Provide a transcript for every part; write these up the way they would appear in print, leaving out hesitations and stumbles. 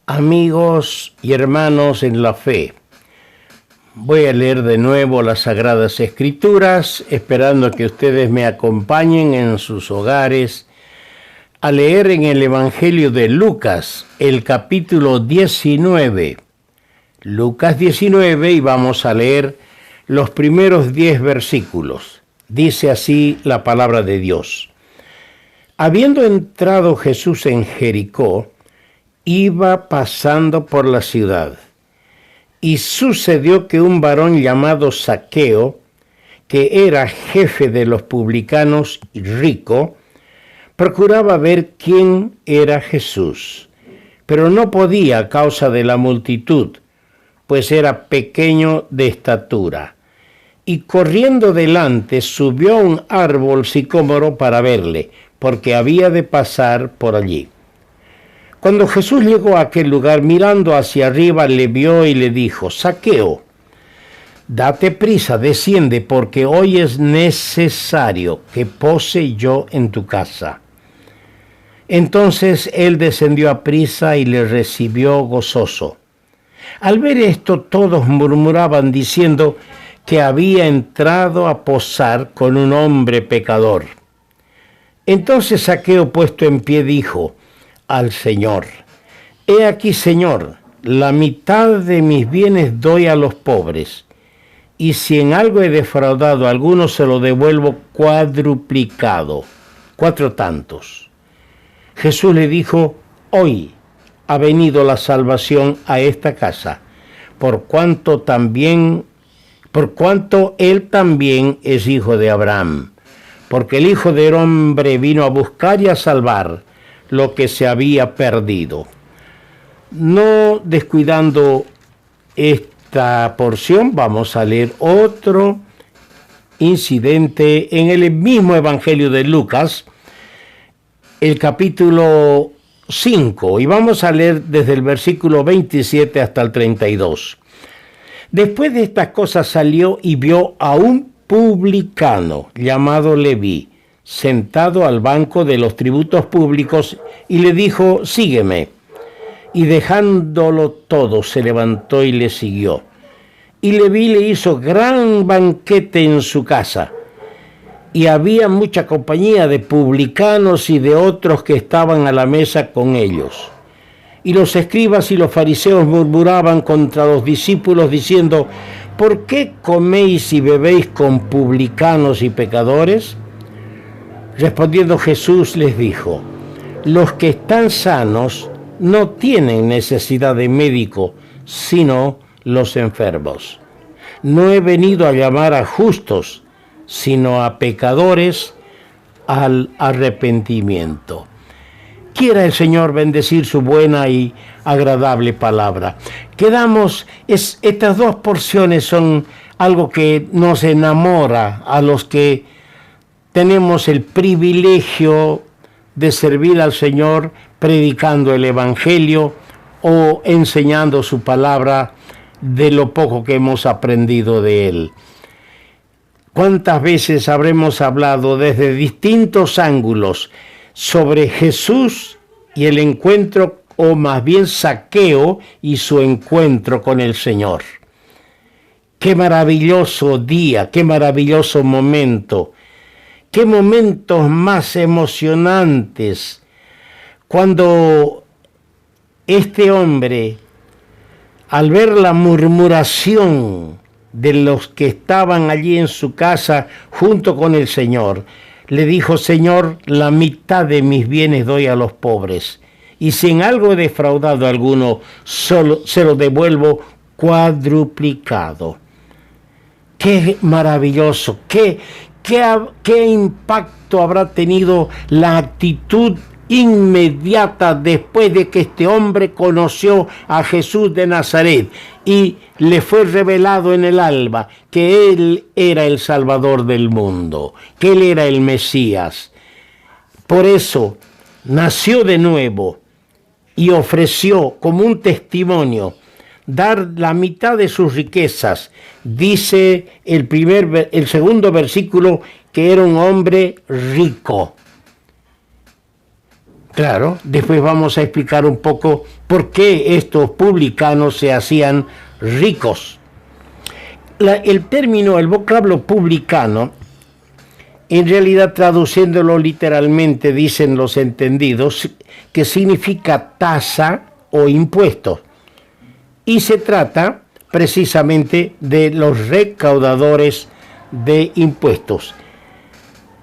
Amigos y hermanos en la fe, voy a leer de nuevo las Sagradas Escrituras, esperando que ustedes me acompañen en sus hogares a leer en el Evangelio de Lucas, el capítulo 19. Lucas 19, y vamos a leer los primeros 10 versículos. Dice así la palabra de Dios. Habiendo entrado Jesús en Jericó, iba pasando por la ciudad. Y sucedió que un varón llamado Zaqueo, que era jefe de los publicanos y rico, procuraba ver quién era Jesús, pero no podía a causa de la multitud, pues era pequeño de estatura. Y corriendo delante subió a un árbol sicómoro para verle, porque había de pasar por allí. Cuando Jesús llegó a aquel lugar, mirando hacia arriba, le vio y le dijo: Zaqueo, date prisa, desciende, porque hoy es necesario que pose yo en tu casa. Entonces él descendió a prisa y le recibió gozoso. Al ver esto, todos murmuraban diciendo que había entrado a posar con un hombre pecador. Entonces Zaqueo, puesto en pie, dijo al Señor: He aquí, Señor, la mitad de mis bienes doy a los pobres, y si en algo he defraudado a alguno, se lo devuelvo cuadruplicado, 4 tantos. Jesús le dijo: Hoy ha venido la salvación a esta casa, por cuanto él también es hijo de Abraham, porque el Hijo del Hombre vino a buscar y a salvar lo que se había perdido. No descuidando esta porción, vamos a leer otro incidente en el mismo Evangelio de Lucas, el capítulo 5, y vamos a leer desde el versículo 27 hasta el 32. Después de estas cosas salió y vio a un publicano llamado Leví, sentado al banco de los tributos públicos, y le dijo: Sígueme. Y dejándolo todo, se levantó y le siguió. Y Leví le hizo gran banquete en su casa, y había mucha compañía de publicanos y de otros que estaban a la mesa con ellos. Y los escribas y los fariseos murmuraban contra los discípulos, diciendo: ¿Por qué coméis y bebéis con publicanos y pecadores? Respondiendo Jesús les dijo: Los que están sanos no tienen necesidad de médico, sino los enfermos. No he venido a llamar a justos, sino a pecadores al arrepentimiento. Quiera el Señor bendecir su buena y agradable palabra. Estas 2 porciones son algo que nos enamora a los que tenemos el privilegio de servir al Señor predicando el Evangelio o enseñando su palabra de lo poco que hemos aprendido de él. ¿Cuántas veces habremos hablado desde distintos ángulos sobre Jesús y el encuentro, o más bien Zaqueo y su encuentro con el Señor? Qué maravilloso día, qué maravilloso momento, qué momentos más emocionantes cuando este hombre, al ver la murmuración de los que estaban allí en su casa junto con el Señor, le dijo: Señor, la mitad de mis bienes doy a los pobres, y si en algo he defraudado a alguno, se lo devuelvo cuadruplicado. Qué maravilloso, qué impacto habrá tenido la actitud inmediata después de que este hombre conoció a Jesús de Nazaret y le fue revelado en el alba que él era el Salvador del mundo, que él era el Mesías. Por eso nació de nuevo y ofreció como un testimonio dar la mitad de sus riquezas. Dice el segundo versículo que era un hombre rico. Claro, después vamos a explicar un poco por qué estos publicanos se hacían ricos. El vocablo publicano, en realidad traduciéndolo literalmente, dicen los entendidos, que significa tasa o impuesto. Y se trata precisamente de los recaudadores de impuestos.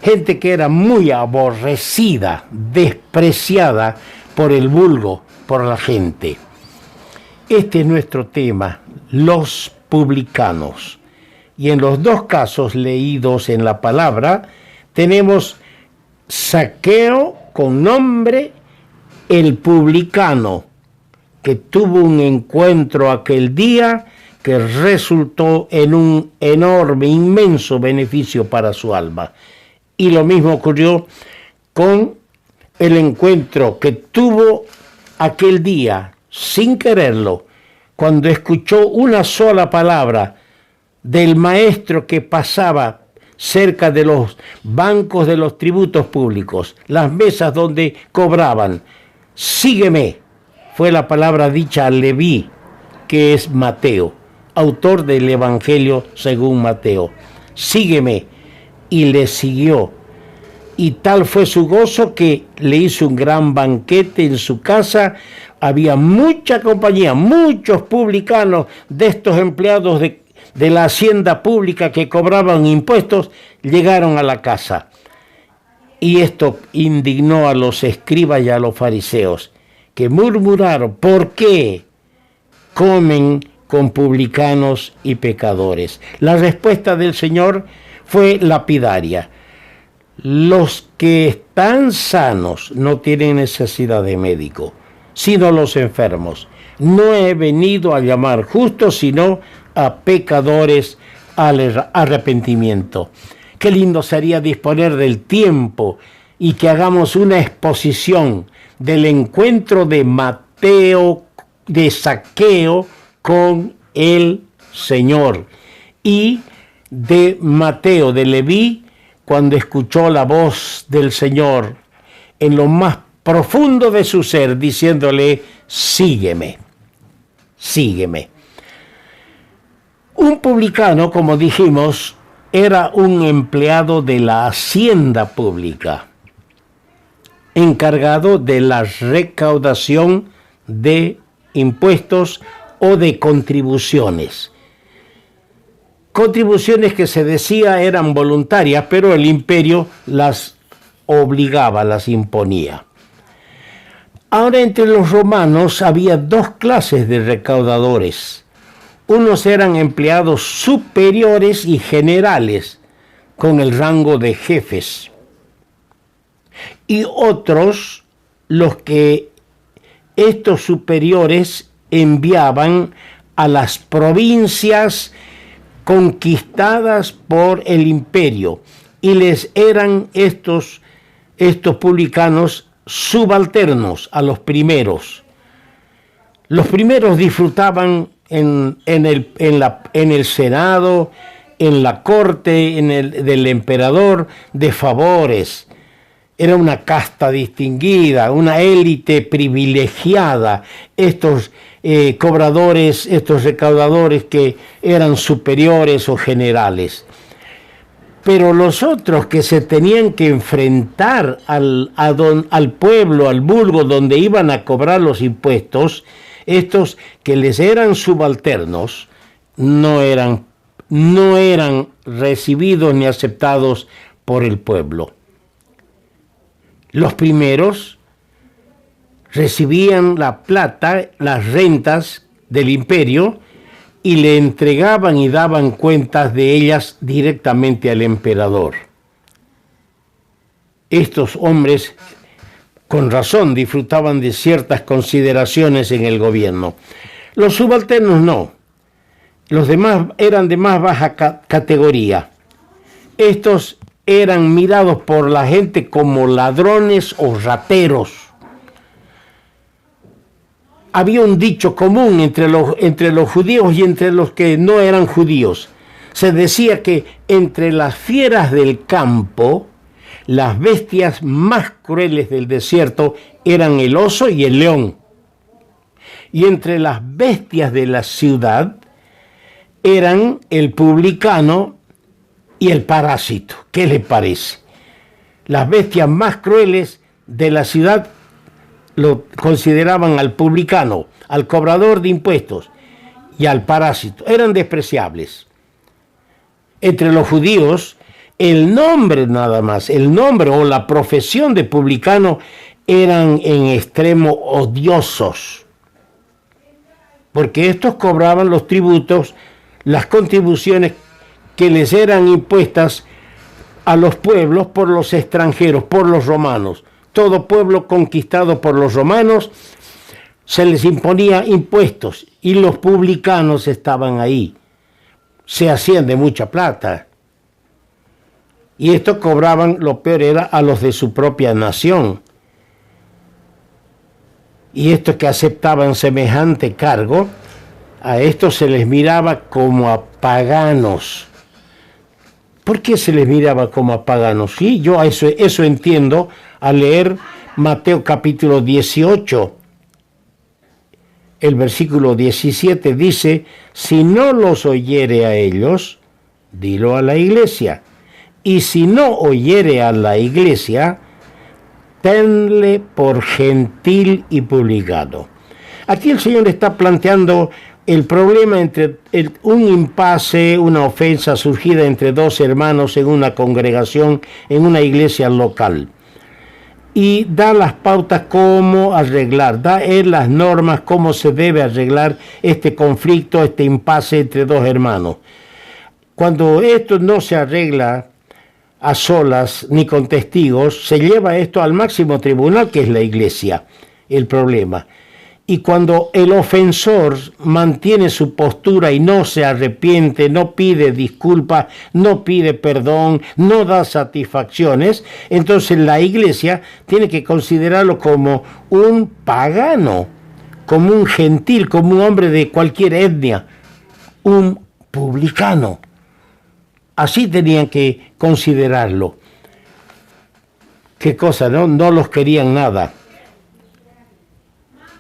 Gente que era muy aborrecida, despreciada por el vulgo, por la gente. Este es nuestro tema, los publicanos. Y en los dos casos leídos en la palabra, tenemos Zaqueo con nombre, el publicano, que tuvo un encuentro aquel día que resultó en un enorme, inmenso beneficio para su alma. Y lo mismo ocurrió con el encuentro que tuvo aquel día, sin quererlo, cuando escuchó una sola palabra del maestro que pasaba cerca de los bancos de los tributos públicos, las mesas donde cobraban. Sígueme, fue la palabra dicha a Leví, que es Mateo, autor del Evangelio según Mateo. Sígueme. Y le siguió. Y tal fue su gozo que le hizo un gran banquete en su casa. Había mucha compañía, muchos publicanos de estos empleados de la hacienda pública que cobraban impuestos, llegaron a la casa. Y esto indignó a los escribas y a los fariseos, que murmuraron, ¿por qué comen con publicanos y pecadores? La respuesta del Señor fue lapidaria. Los que están sanos no tienen necesidad de médico, sino los enfermos. No he venido a llamar justos, sino a pecadores al arrepentimiento. Qué lindo sería disponer del tiempo y que hagamos una exposición del encuentro de Zaqueo con el Señor, y de Mateo, de Leví, cuando escuchó la voz del Señor en lo más profundo de su ser, diciéndole, sígueme, sígueme. Un publicano, como dijimos, era un empleado de la hacienda pública, encargado de la recaudación de impuestos o de contribuciones. Contribuciones que se decía eran voluntarias, pero el imperio las obligaba, las imponía. Ahora, entre los romanos había dos clases de recaudadores. Unos eran empleados superiores y generales, con el rango de jefes. Y otros, los que estos superiores enviaban a las provincias conquistadas por el imperio, y les eran estos publicanos subalternos a los primeros. Los primeros disfrutaban en el Senado, en la corte del emperador, de favores. Era una casta distinguida, una élite privilegiada, estos cobradores, estos recaudadores que eran superiores o generales. Pero los otros que se tenían que enfrentar al pueblo, al vulgo, donde iban a cobrar los impuestos, estos que les eran subalternos, no eran recibidos ni aceptados por el pueblo. Los primeros recibían la plata, las rentas del imperio, y le entregaban y daban cuentas de ellas directamente al emperador. Estos hombres, con razón, disfrutaban de ciertas consideraciones en el gobierno. Los subalternos no. Los demás eran de más baja categoría. Estos eran mirados por la gente como ladrones o rateros. Había un dicho común entre los judíos y entre los que no eran judíos. Se decía que entre las fieras del campo las bestias más crueles del desierto eran el oso y el león. Y entre las bestias de la ciudad eran el publicano y el parásito. ¿Qué les parece? Las bestias más crueles de la ciudad lo consideraban al publicano, al cobrador de impuestos y al parásito. Eran despreciables. Entre los judíos, el nombre nada más, el nombre o la profesión de publicano eran en extremo odiosos, porque estos cobraban los tributos, las contribuciones que les eran impuestas a los pueblos por los extranjeros, por los romanos. Todo pueblo conquistado por los romanos se les imponía impuestos y los publicanos estaban ahí. Se hacían de mucha plata. Y estos cobraban, lo peor era, a los de su propia nación. Y estos que aceptaban semejante cargo, a estos se les miraba como a paganos. ¿Por qué se les miraba como a paganos? Sí, yo eso entiendo al leer Mateo capítulo 18. El versículo 17 dice, si no los oyere a ellos, dilo a la iglesia. Y si no oyere a la iglesia, tenle por gentil y publicano. Aquí el Señor está planteando el problema entre un impasse, una ofensa surgida entre dos hermanos en una congregación, en una iglesia local. Y da las pautas cómo arreglar, da él las normas, cómo se debe arreglar este conflicto, este impasse entre dos hermanos. Cuando esto no se arregla a solas ni con testigos, se lleva esto al máximo tribunal, que es la iglesia, el problema. Y cuando el ofensor mantiene su postura y no se arrepiente, no pide disculpas, no pide perdón, no da satisfacciones, entonces la iglesia tiene que considerarlo como un pagano, como un gentil, como un hombre de cualquier etnia, un publicano. Así tenían que considerarlo. ¿Qué cosa, no? No los querían nada.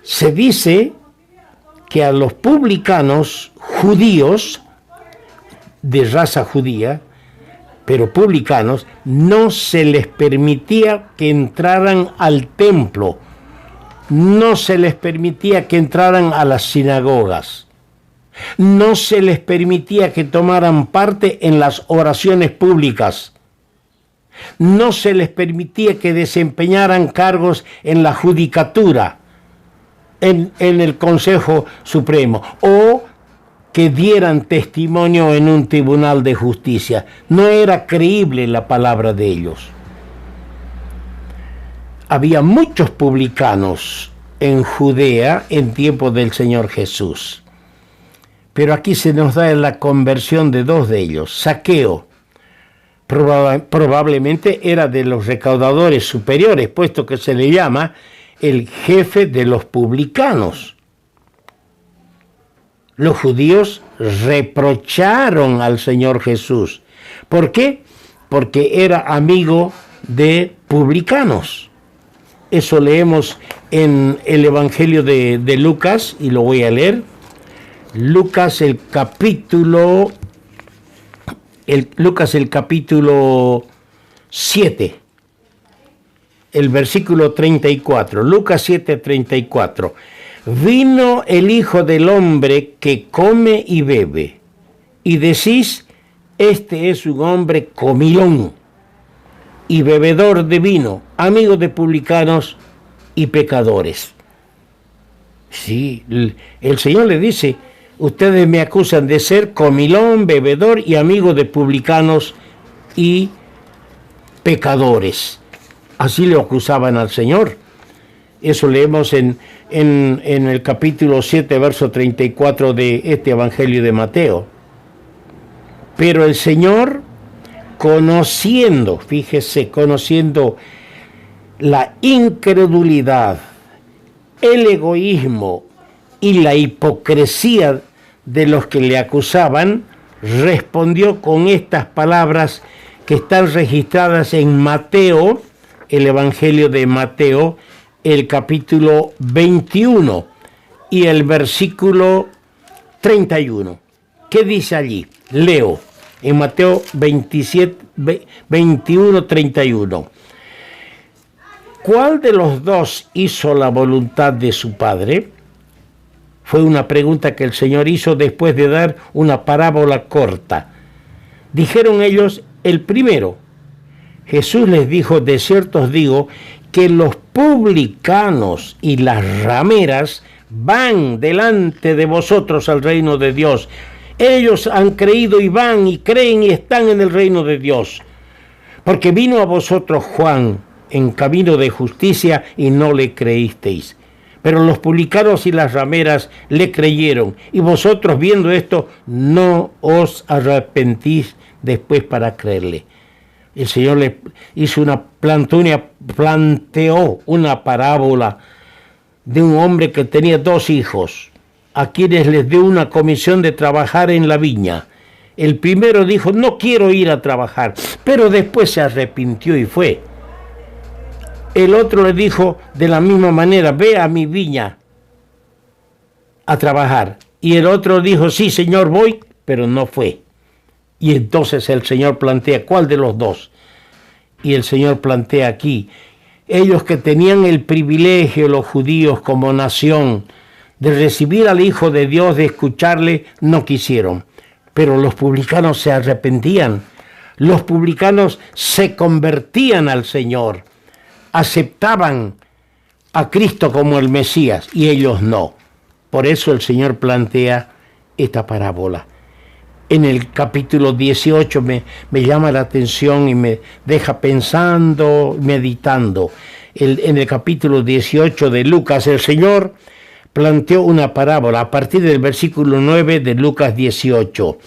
Se dice que a los publicanos judíos, de raza judía, pero publicanos, no se les permitía que entraran al templo, no se les permitía que entraran a las sinagogas, no se les permitía que tomaran parte en las oraciones públicas, no se les permitía que desempeñaran cargos en la judicatura, en el Consejo Supremo, o que dieran testimonio en un tribunal de justicia. No era creíble la palabra de ellos. Había muchos publicanos en Judea en tiempo del Señor Jesús. Pero aquí se nos da la conversión de dos de ellos. Zaqueo probablemente era de los recaudadores superiores, puesto que se le llama el jefe de los publicanos. Los judíos reprocharon al Señor Jesús. ¿Por qué? Porque era amigo de publicanos. Eso leemos en el Evangelio de Lucas, y lo voy a leer. Lucas el capítulo 7. El versículo 34, Lucas 7, 34. Vino el Hijo del Hombre que come y bebe, y decís, este es un hombre comilón y bebedor de vino, amigo de publicanos y pecadores. Sí, el Señor le dice, ustedes me acusan de ser comilón, bebedor y amigo de publicanos y pecadores. Así le acusaban al Señor. Eso leemos en el capítulo 7, verso 34 de este Evangelio de Mateo. Pero el Señor, conociendo la incredulidad, el egoísmo y la hipocresía de los que le acusaban, respondió con estas palabras que están registradas en Mateo, el Evangelio de Mateo, el capítulo 21 y el versículo 31. ¿Qué dice allí? Leo en Mateo 21, 31. ¿Cuál de los dos hizo la voluntad de su padre? Fue una pregunta que el Señor hizo después de dar una parábola corta. Dijeron ellos, el primero. Jesús les dijo, de cierto os digo, que los publicanos y las rameras van delante de vosotros al reino de Dios. Ellos han creído y van y creen y están en el reino de Dios. Porque vino a vosotros Juan en camino de justicia y no le creísteis. Pero los publicanos y las rameras le creyeron, y vosotros viendo esto no os arrepentís después para creerle. El Señor le hizo planteó una parábola de un hombre que tenía 2 hijos, a quienes les dio una comisión de trabajar en la viña. El primero dijo, no quiero ir a trabajar, pero después se arrepintió y fue. El otro le dijo de la misma manera, ve a mi viña a trabajar. Y el otro dijo, sí, Señor, voy, pero no fue. Y entonces el Señor plantea, ¿cuál de los dos? Y el Señor plantea aquí, ellos que tenían el privilegio, los judíos como nación, de recibir al Hijo de Dios, de escucharle, no quisieron. Pero los publicanos se arrepentían. Los publicanos se convertían al Señor. Aceptaban a Cristo como el Mesías y ellos no. Por eso el Señor plantea esta parábola. En el capítulo 18 me llama la atención y me deja pensando, meditando. En el capítulo 18 de Lucas, el Señor planteó una parábola a partir del versículo 9 de Lucas 18.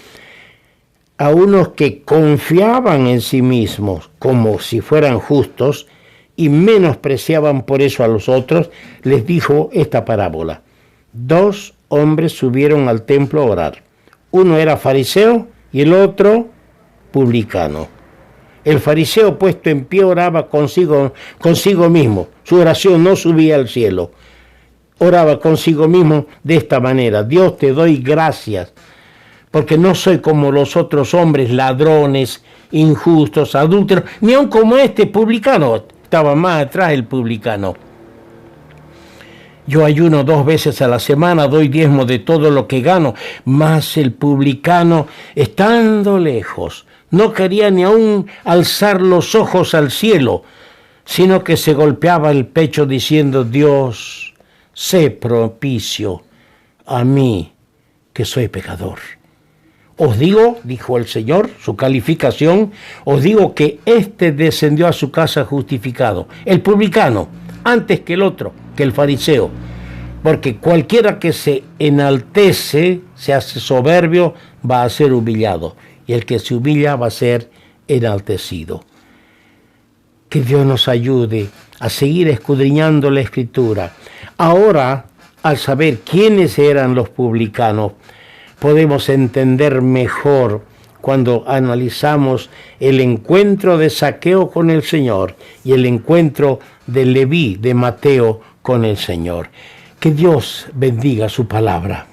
A unos que confiaban en sí mismos como si fueran justos y menospreciaban por eso a los otros, les dijo esta parábola. 2 hombres subieron al templo a orar. Uno era fariseo y el otro publicano. El fariseo puesto en pie oraba consigo mismo. Su oración no subía al cielo. Oraba consigo mismo de esta manera. Dios, te doy gracias, porque no soy como los otros hombres, ladrones, injustos, adúlteros, ni aun como este publicano. Estaba más atrás el publicano. Yo ayuno 2 veces a la semana, doy diezmo de todo lo que gano, mas el publicano, estando lejos, no quería ni aún alzar los ojos al cielo, sino que se golpeaba el pecho diciendo, Dios, sé propicio a mí, que soy pecador. Os digo, dijo el Señor, su calificación, os digo que éste descendió a su casa justificado, el publicano, antes que el otro, que el fariseo. Porque cualquiera que se enaltece, se hace soberbio, va a ser humillado. Y el que se humilla va a ser enaltecido. Que Dios nos ayude a seguir escudriñando la Escritura. Ahora, al saber quiénes eran los publicanos, podemos entender mejor cuando analizamos el encuentro de Zaqueo con el Señor y el encuentro de Leví, de Mateo, con el Señor. Que Dios bendiga su palabra.